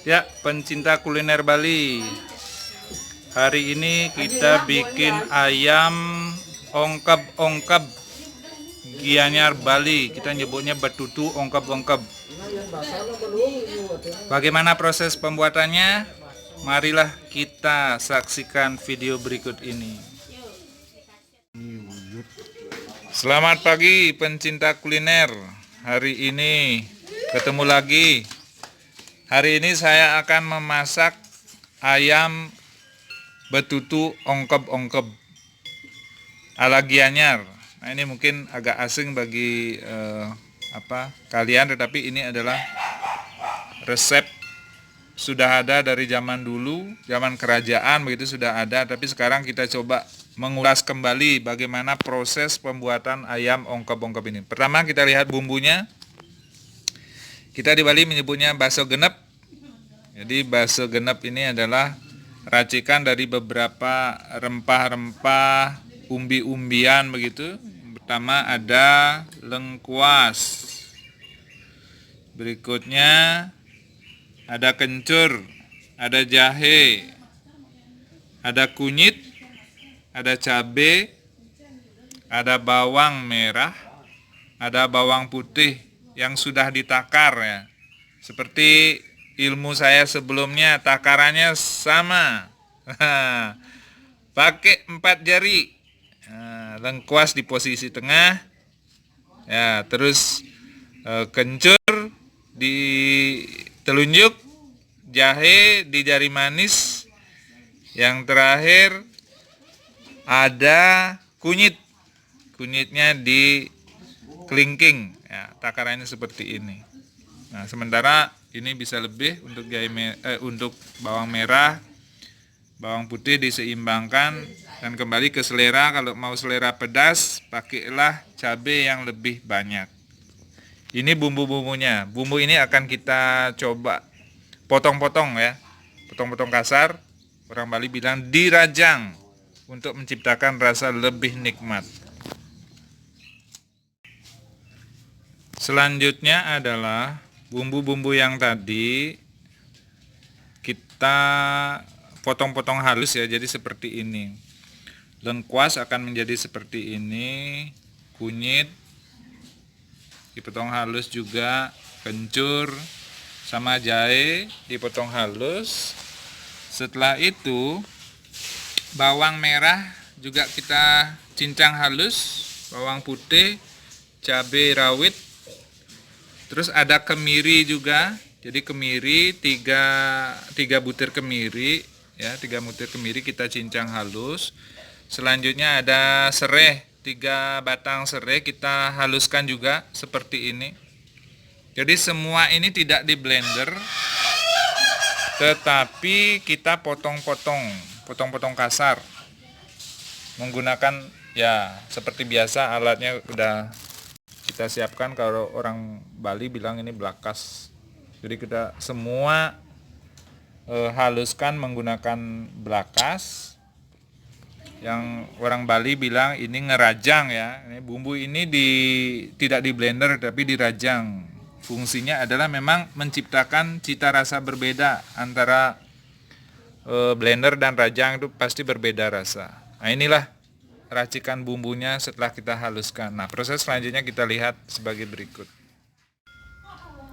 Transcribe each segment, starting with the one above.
Ya, pencinta kuliner Bali. Hari ini kita bikin ayam ongkep Gianyar Bali. Kita nyebutnya betutu ongkep. Bagaimana proses pembuatannya? Marilah kita saksikan video berikut ini. Selamat pagi pencinta kuliner. Hari ini ketemu lagi. Hari ini saya akan memasak ayam betutu ongkep ala Gianyar. Nah, ini mungkin agak asing bagi kalian, tetapi ini adalah resep sudah ada dari zaman dulu, zaman kerajaan begitu sudah ada, tapi sekarang kita coba mengulas kembali bagaimana proses pembuatan ayam ongkep ini. Pertama kita lihat bumbunya. Kita di Bali menyebutnya bakso genep. Jadi bakso genep ini adalah racikan dari beberapa rempah-rempah, umbi-umbian begitu. Pertama ada lengkuas. Berikutnya ada kencur, ada jahe, ada kunyit, ada cabai, ada bawang merah, ada bawang putih yang sudah ditakar ya. Seperti ilmu saya sebelumnya, takarannya sama. Pakai 4 jari. Nah, lengkuas di posisi tengah. Ya, terus kencur di telunjuk, jahe di jari manis. Yang terakhir ada kunyit. Kunyitnya di kelingking. Ya, takarannya seperti ini. Nah, sementara ini bisa lebih untuk untuk bawang merah, bawang putih diseimbangkan dan kembali ke selera. Kalau mau selera pedas, pakailah cabai yang lebih banyak. Ini bumbu-bumbunya. Bumbu ini akan kita coba potong-potong ya. Potong-potong kasar. Orang Bali bilang dirajang untuk menciptakan rasa lebih nikmat. Selanjutnya adalah bumbu-bumbu yang tadi kita potong-potong halus ya, jadi seperti ini. Lengkuas akan menjadi seperti ini, kunyit dipotong halus juga, kencur sama jahe dipotong halus. Setelah itu bawang merah juga kita cincang halus, bawang putih, cabai rawit. Terus ada kemiri juga. Jadi kemiri 3 butir kemiri ya, 3 butir kemiri kita cincang halus. Selanjutnya ada serai, 3 batang serai kita haluskan juga seperti ini. Jadi semua ini tidak di blender, tetapi kita potong-potong kasar. Menggunakan ya seperti biasa, alatnya udah kita siapkan. Kalau orang Bali bilang ini blakas. Jadi kita semua haluskan menggunakan blakas. Yang orang Bali bilang ini ngerajang ya. Ini bumbu ini tidak di blender tapi dirajang. Fungsinya adalah memang menciptakan cita rasa berbeda antara blender dan rajang, itu pasti berbeda rasa. Nah, inilah racikan bumbunya setelah kita haluskan. Nah, proses selanjutnya kita lihat sebagai berikut.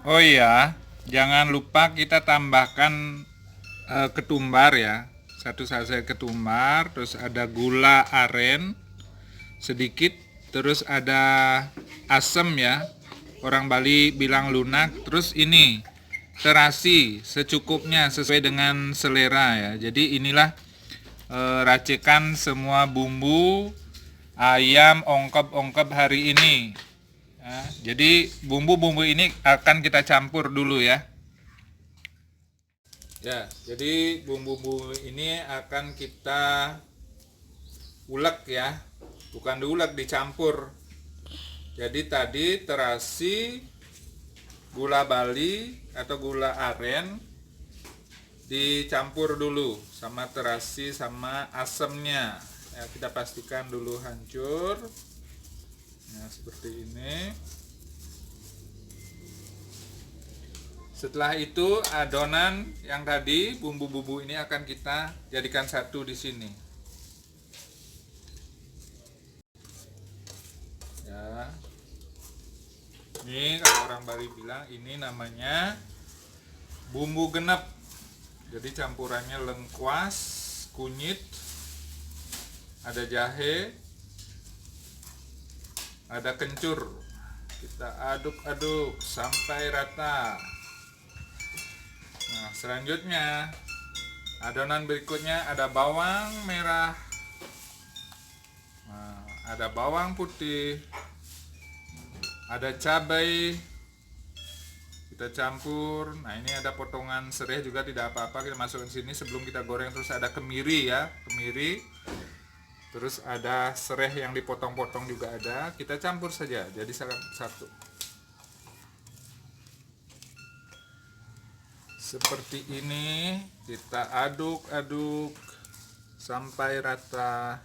Oh iya, jangan lupa kita tambahkan ketumbar ya. 1 sachet ketumbar, terus ada gula aren sedikit, terus ada asam ya. Orang Bali bilang lunak, terus ini terasi secukupnya sesuai dengan selera ya. Jadi inilah racikan semua bumbu ayam ongkep hari ini. Ya, jadi bumbu-bumbu ini akan kita campur dulu ya. Ya, jadi bumbu-bumbu ini akan kita ulek ya. Bukan diulek, dicampur. Jadi tadi terasi, gula Bali atau gula aren dicampur dulu sama terasi sama asamnya. Ya, kita pastikan dulu hancur. Nah, seperti ini. Setelah itu adonan yang tadi bumbu-bumbu ini akan kita jadikan satu di sini. Ya. Ini kalau orang Bali bilang ini namanya bumbu genep. Jadi campurannya lengkuas, kunyit, ada jahe, ada kencur. Kita aduk-aduk sampai rata. Nah, selanjutnya adonan berikutnya ada bawang merah, nah, ada bawang putih, ada cabai, kita campur. Nah, ini ada potongan serai juga, tidak apa-apa, kita masukkan sini sebelum kita goreng. Terus ada kemiri ya, kemiri. Terus ada serai yang dipotong-potong juga ada, kita campur saja jadi satu. Seperti ini, kita aduk-aduk sampai rata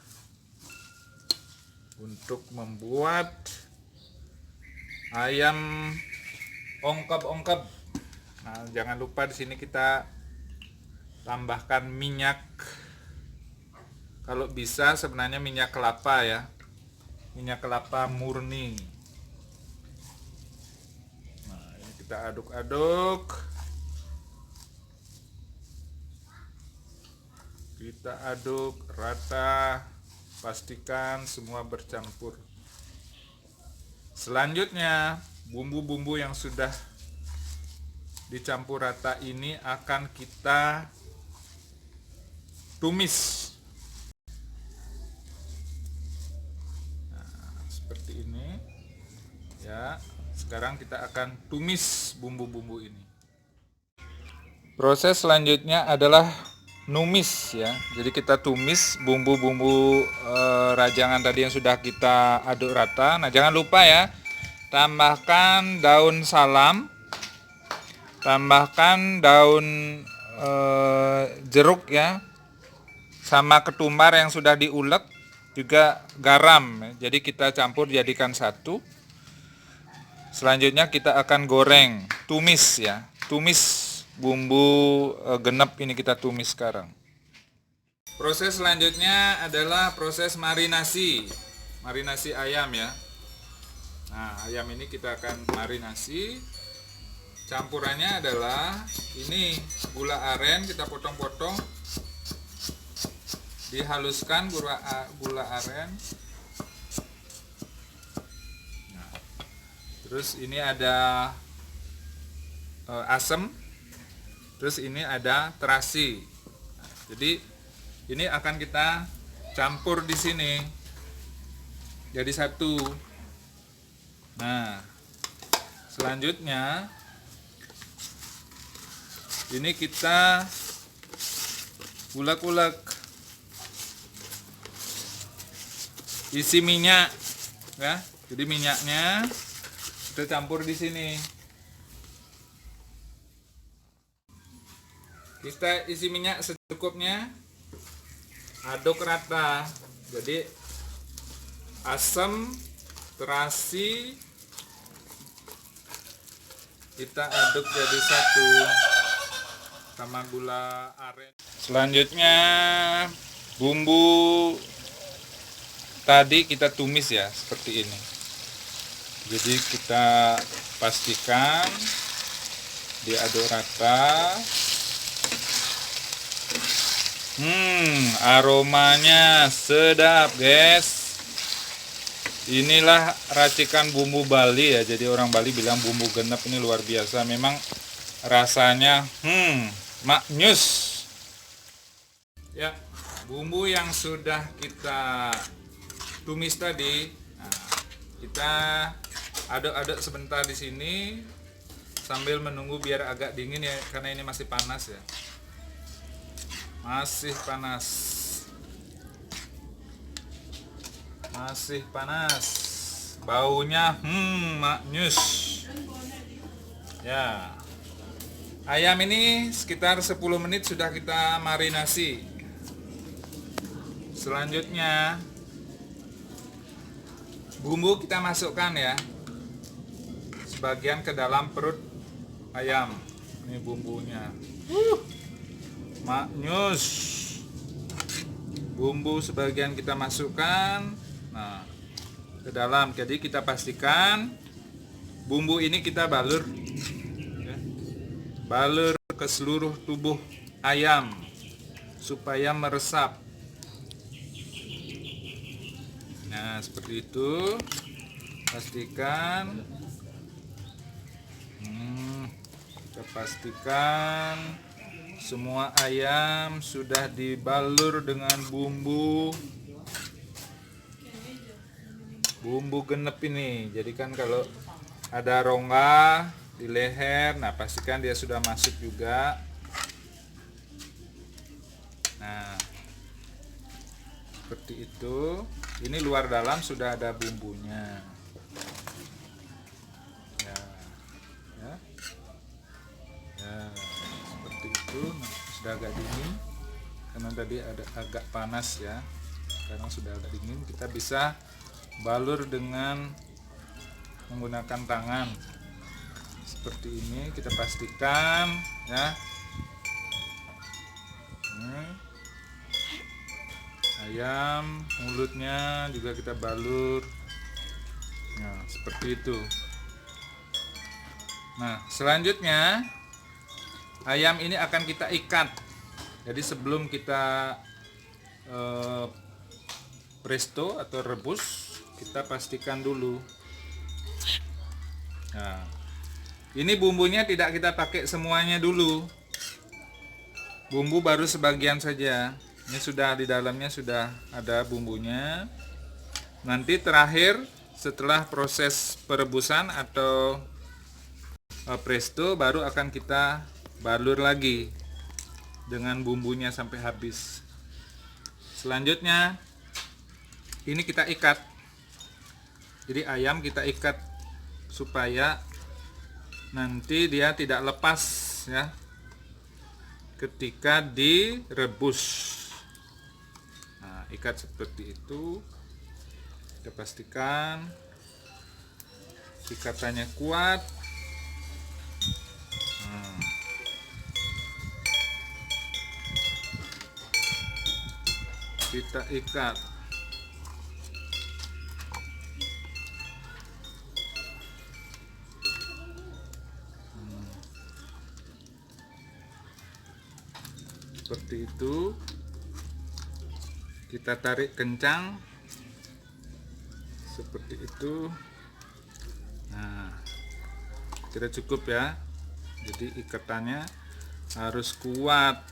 untuk membuat ayam ongkep-ongkep. Nah, jangan lupa di sini kita tambahkan minyak. Kalau bisa sebenarnya minyak kelapa ya, minyak kelapa murni. Nah, ini kita aduk-aduk. Kita aduk rata, pastikan semua bercampur. Selanjutnya, bumbu-bumbu yang sudah dicampur rata ini akan kita tumis. Nah, seperti ini. Ya, sekarang kita akan tumis bumbu-bumbu ini. Proses selanjutnya adalah numis ya. Jadi kita tumis bumbu-bumbu rajangan tadi yang sudah kita aduk rata. Nah, jangan lupa ya, tambahkan daun salam, tambahkan daun jeruk ya, sama ketumbar yang sudah diulek, juga garam ya. Jadi kita campur jadikan satu. Selanjutnya kita akan goreng, tumis ya, tumis bumbu genep ini kita tumis sekarang. Proses selanjutnya adalah proses marinasi ayam ya. Nah, ayam ini kita akan marinasi. Campurannya adalah ini gula aren, kita potong-potong, dihaluskan gula aren. Nah, terus ini ada asam. Terus ini ada terasi. Nah, jadi ini akan kita campur di sini jadi satu. Nah, selanjutnya ini kita ulek-ulek, isi minyak ya. Jadi minyaknya kita campur di sini. Kita isi minyak secukupnya, aduk rata. Jadi asam, terasi kita aduk jadi satu sama gula aren. Selanjutnya bumbu tadi kita tumis ya, seperti ini. Jadi kita pastikan diaduk rata. Aromanya sedap guys. Inilah racikan bumbu Bali ya. Jadi orang Bali bilang bumbu genep ini luar biasa. Memang rasanya maknyus. Ya, bumbu yang sudah kita tumis tadi, nah, kita aduk-aduk sebentar di sini sambil menunggu biar agak dingin ya, karena ini masih panas ya. Masih panas. Masih panas. Baunya maknyus. Ya. Ayam ini sekitar 10 menit sudah kita marinasi. Selanjutnya bumbu kita masukkan ya, sebagian ke dalam perut ayam. Ini bumbunya. Maknyus. Bumbu sebagian kita masukkan. Nah, ke dalam. Jadi kita pastikan bumbu ini kita balur, ya. Balur ke seluruh tubuh ayam supaya meresap. Nah, seperti itu. Pastikan. Kita pastikan semua ayam sudah dibalur dengan bumbu genep ini. Jadi kan kalau ada rongga di leher, nah pastikan dia sudah masuk juga. Nah, seperti itu. Ini luar dalam sudah ada bumbunya. Seperti itu. Nah, sudah agak dingin karena tadi ada agak panas ya. Sekarang sudah agak dingin, kita bisa balur dengan menggunakan tangan seperti ini. Kita pastikan ya. Ayam mulutnya juga kita balur. Nah, seperti itu. Nah, selanjutnya ayam ini akan kita ikat. Jadi sebelum kita presto atau rebus, kita pastikan dulu. Nah, ini bumbunya tidak kita pakai semuanya dulu. Bumbu baru sebagian saja. Ini sudah di dalamnya sudah ada bumbunya. Nanti terakhir setelah proses perebusan atau presto baru akan kita balur lagi dengan bumbunya sampai habis. Selanjutnya ini kita ikat. Jadi ayam kita ikat supaya nanti dia tidak lepas ya ketika direbus. Nah, ikat seperti itu. Kita pastikan ikatannya kuat. Kita ikat. Seperti itu. Kita tarik kencang seperti itu. Nah, kira cukup ya. Jadi ikatannya harus kuat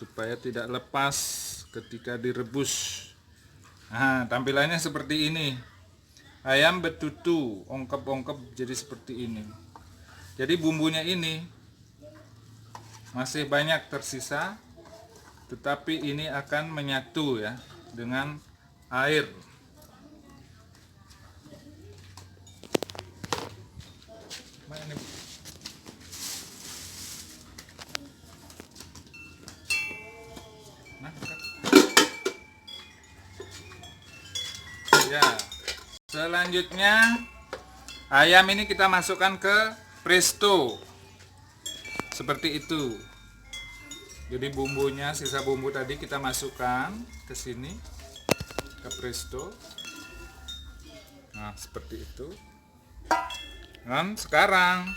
supaya tidak lepas ketika direbus. Nah, tampilannya seperti ini. Ayam betutu, ongkep-ongkep jadi seperti ini. Jadi bumbunya ini masih banyak tersisa, tetapi ini akan menyatu ya dengan air. Ya, selanjutnya ayam ini kita masukkan ke presto seperti itu. Jadi bumbunya, sisa bumbu tadi kita masukkan ke sini, ke presto. Nah, seperti itu. Dan sekarang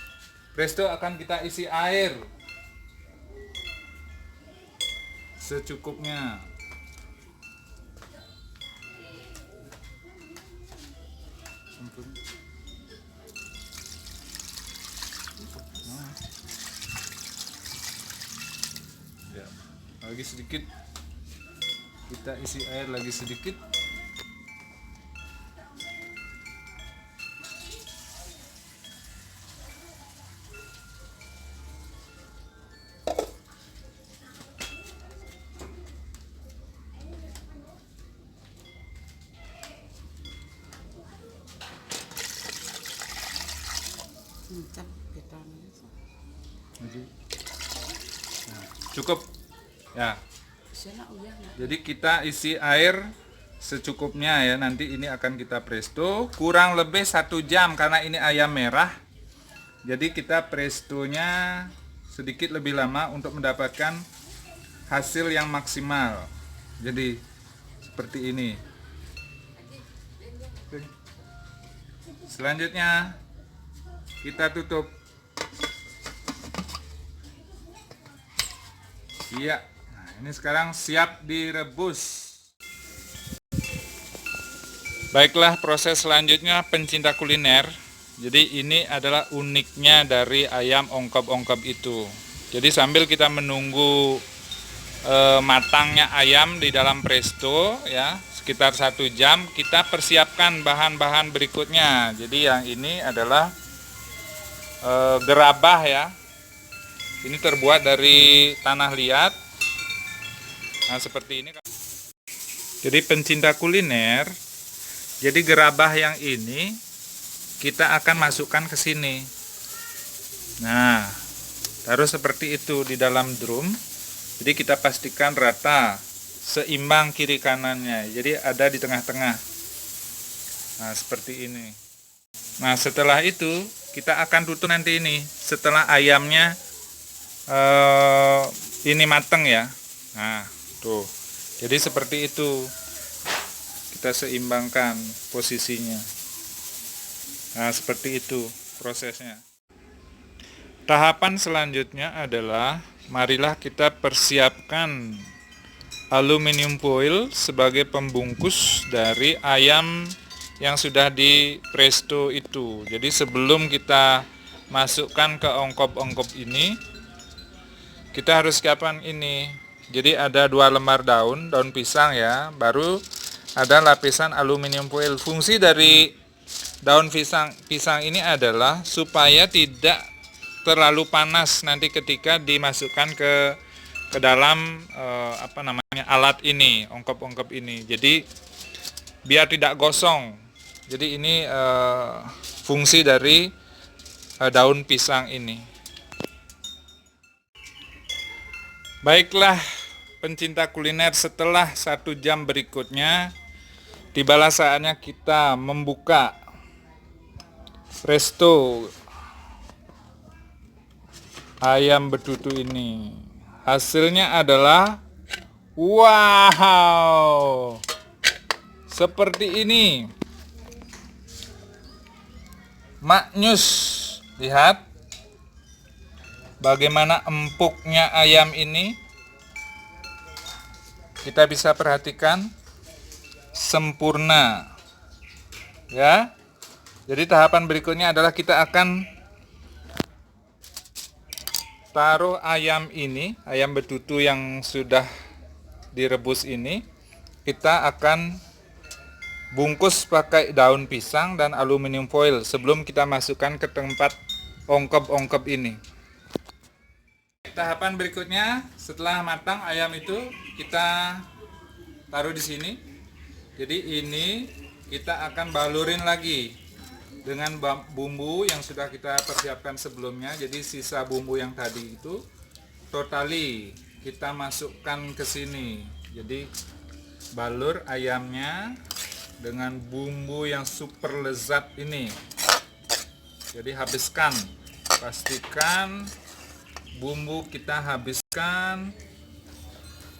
presto akan kita isi air secukupnya. Ya, lagi sedikit, kita isi air lagi sedikit. Nah, cukup ya. Jadi kita isi air secukupnya ya. Nanti ini akan kita presto kurang lebih 1 jam karena ini ayam merah. Jadi kita prestonya sedikit lebih lama untuk mendapatkan hasil yang maksimal. Jadi seperti ini. Selanjutnya kita tutup. Iya. Nah, ini sekarang siap direbus. Baiklah, proses selanjutnya pencinta kuliner. Jadi ini adalah uniknya dari ayam ongkop-ongkop itu. Jadi sambil kita menunggu matangnya ayam di dalam presto ya, sekitar 1 jam, kita persiapkan bahan-bahan berikutnya. Jadi yang ini adalah gerabah ya. Ini terbuat dari tanah liat. Nah, seperti ini. Jadi pencinta kuliner, jadi gerabah yang ini kita akan masukkan ke sini. Nah, taruh seperti itu di dalam drum. Jadi kita pastikan rata, seimbang kiri kanannya. Jadi ada di tengah-tengah. Nah, seperti ini. Nah, setelah itu kita akan tutup nanti ini. Setelah ayamnya ini mateng ya. Nah, tuh. Jadi seperti itu. Kita seimbangkan posisinya. Nah, seperti itu prosesnya. Tahapan selanjutnya adalah marilah kita persiapkan aluminium foil sebagai pembungkus dari ayam yang sudah di presto itu. Jadi sebelum kita masukkan ke ongkop-ongkop ini, kita harus siapkan ini. Jadi ada 2 lembar daun pisang ya, baru ada lapisan aluminium foil. Fungsi dari daun pisang ini adalah supaya tidak terlalu panas nanti ketika dimasukkan ke dalam alat ini, ongkop-ongkop ini. Jadi biar tidak gosong. Jadi ini fungsi dari daun pisang ini. Baiklah pencinta kuliner, setelah 1 jam berikutnya tibalah saatnya kita membuka presto ayam betutu ini. Hasilnya adalah wow, seperti ini. Maknyus, lihat bagaimana empuknya ayam ini. Kita bisa perhatikan sempurna ya. Jadi tahapan berikutnya adalah kita akan taruh ayam ini, ayam betutu yang sudah direbus ini, kita akan bungkus pakai daun pisang dan aluminium foil sebelum kita masukkan ke tempat ongkop-ongkop ini. Tahapan berikutnya setelah matang ayam itu kita taruh di sini. Jadi ini kita akan balurin lagi dengan bumbu yang sudah kita persiapkan sebelumnya. Jadi sisa bumbu yang tadi itu totali kita masukkan ke sini. Jadi balur ayamnya dengan bumbu yang super lezat ini. Jadi habiskan, pastikan bumbu kita habiskan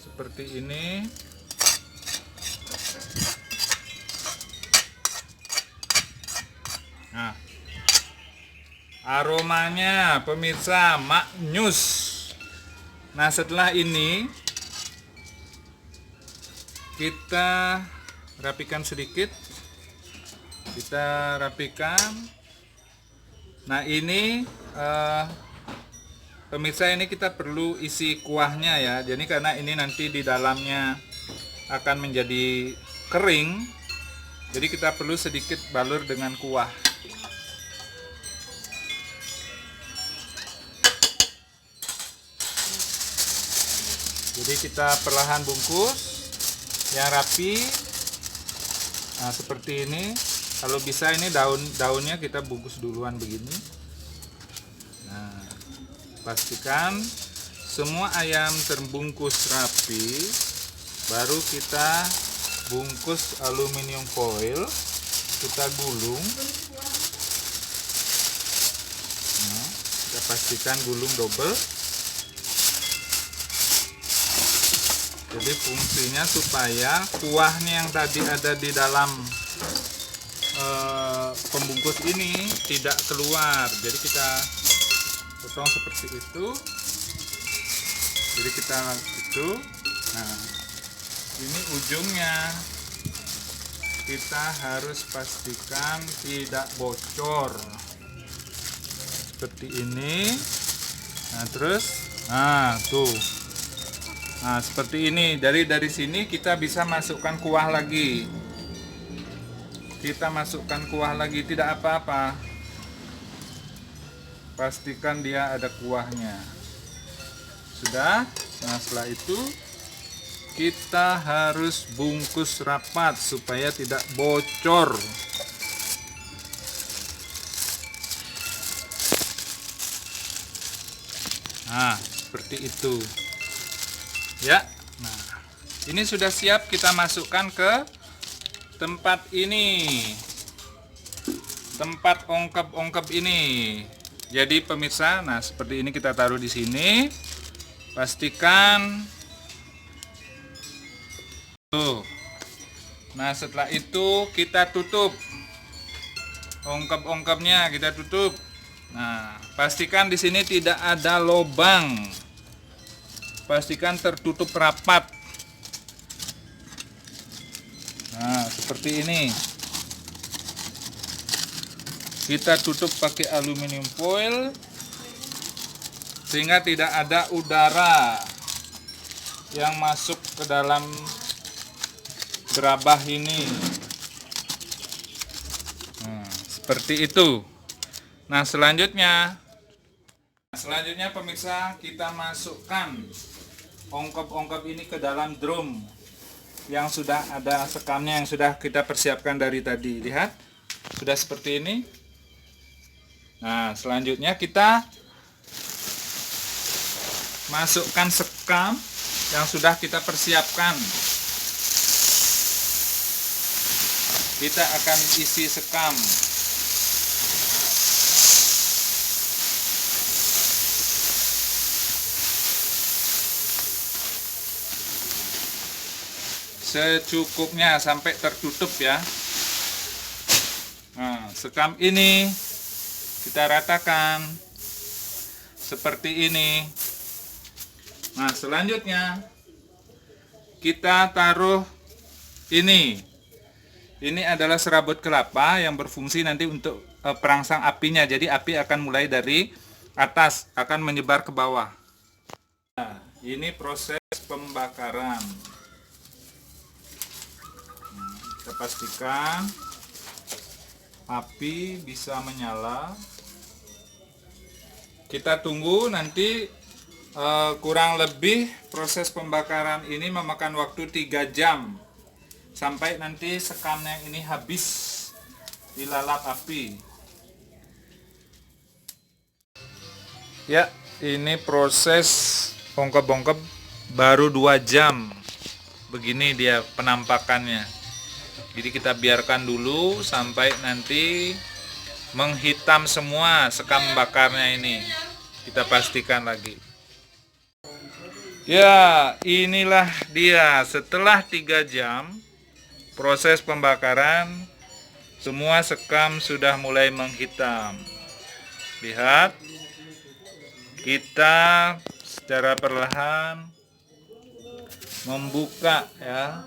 seperti ini. Nah, aromanya pemirsa maknyus. Nah, setelah ini kita rapikan sedikit. Kita rapikan. Nah, ini pemirsa, ini kita perlu isi kuahnya ya. Jadi karena ini nanti di dalamnya akan menjadi kering, jadi kita perlu sedikit balur dengan kuah. Jadi kita perlahan bungkus yang rapi. Nah, seperti ini. Kalau bisa ini daunnya kita bungkus duluan begini. Nah, pastikan semua ayam terbungkus rapi, baru kita bungkus aluminium foil, kita gulung. Nah, pastikan gulung double. Jadi fungsinya supaya kuahnya yang tadi ada di dalam pembungkus ini tidak keluar. Jadi kita potong seperti itu. Jadi kita itu, nah ini ujungnya kita harus pastikan tidak bocor seperti ini. Nah terus, nah tuh, nah seperti ini. Dari sini kita bisa masukkan kuah lagi. Kita masukkan kuah lagi, tidak apa-apa. Pastikan dia ada kuahnya. Sudah. Nah setelah itu kita harus bungkus rapat supaya tidak bocor. Nah seperti itu ya. Nah ini sudah siap kita masukkan ke tempat ini, tempat ongkep ini. Jadi pemirsa, nah seperti ini kita taruh di sini. Pastikan tuh. Nah setelah itu kita tutup ongkep-ongkepnya, kita tutup. Nah pastikan di sini tidak ada lubang. Pastikan tertutup rapat. Nah seperti ini. Kita tutup pakai aluminium foil sehingga tidak ada udara yang masuk ke dalam gerabah ini. Nah, seperti itu. Nah selanjutnya pemirsa, kita masukkan ongkep-ongkep ini ke dalam drum yang sudah ada sekamnya, yang sudah kita persiapkan dari tadi. Lihat, sudah seperti ini. Nah selanjutnya kita masukkan sekam yang sudah kita persiapkan. Kita akan isi sekam. Secukupnya sampai tertutup ya. Nah, sekam ini kita ratakan seperti ini. Nah, selanjutnya kita taruh ini. Ini adalah serabut kelapa yang berfungsi nanti untuk perangsang apinya. Jadi api akan mulai dari atas, akan menyebar ke bawah. Nah, ini proses pembakaran. Kita pastikan api bisa menyala. Kita tunggu nanti kurang lebih proses pembakaran ini memakan waktu 3 jam sampai nanti sekamnya ini habis dilalap api. Ya, ini proses ongkep-ongkep baru 2 jam. Begini dia penampakannya. Jadi kita biarkan dulu sampai nanti menghitam semua sekam bakarnya ini. Kita pastikan lagi. Ya, inilah dia. Setelah 3 jam proses pembakaran, semua sekam sudah mulai menghitam. Lihat, kita secara perlahan membuka ya.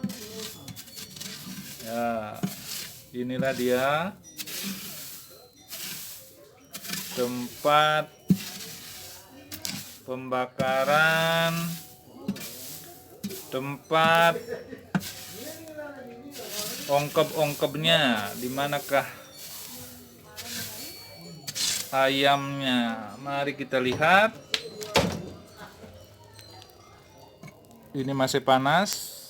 Ya, inilah dia tempat pembakaran, tempat ongkep-ongkepnya. Di manakah ayamnya? Mari kita lihat. Ini masih panas,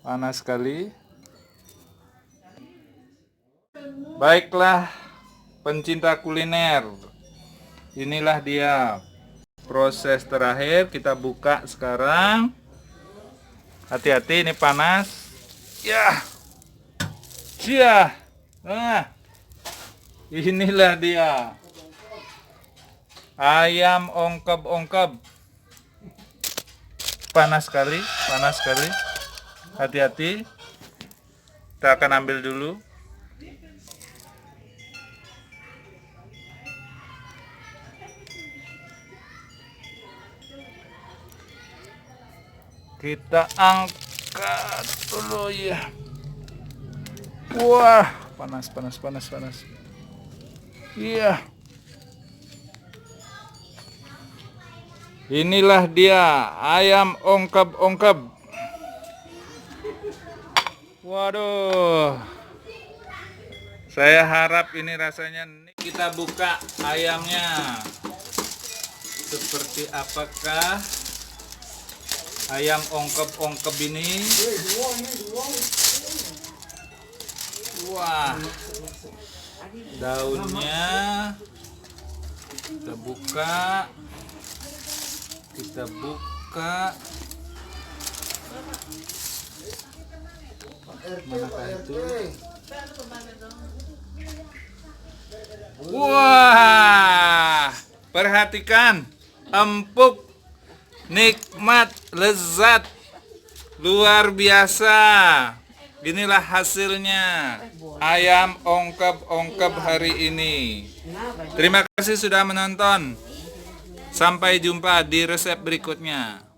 panas sekali. Baiklah pencinta kuliner, inilah dia proses terakhir. Kita buka sekarang. Hati-hati, ini panas ya. Nah, inilah dia. Ayam ongkeb-ongkeb. Panas sekali, panas sekali. Hati-hati. Kita akan ambil dulu. Kita angkat dulu ya. Wah, panas. Iya. Inilah dia ayam ongkeb-ongkeb. Waduh. Saya harap ini rasanya nih. Kita buka ayamnya. Seperti apakah ayam ongkeb-ongkeb ini? Wah. Daunnya kita buka. Manakah itu? Wah, perhatikan, empuk, nikmat, lezat, luar biasa. Inilah hasilnya ayam ongkeb-ongkeb hari ini. Terima kasih sudah menonton. Sampai jumpa di resep berikutnya.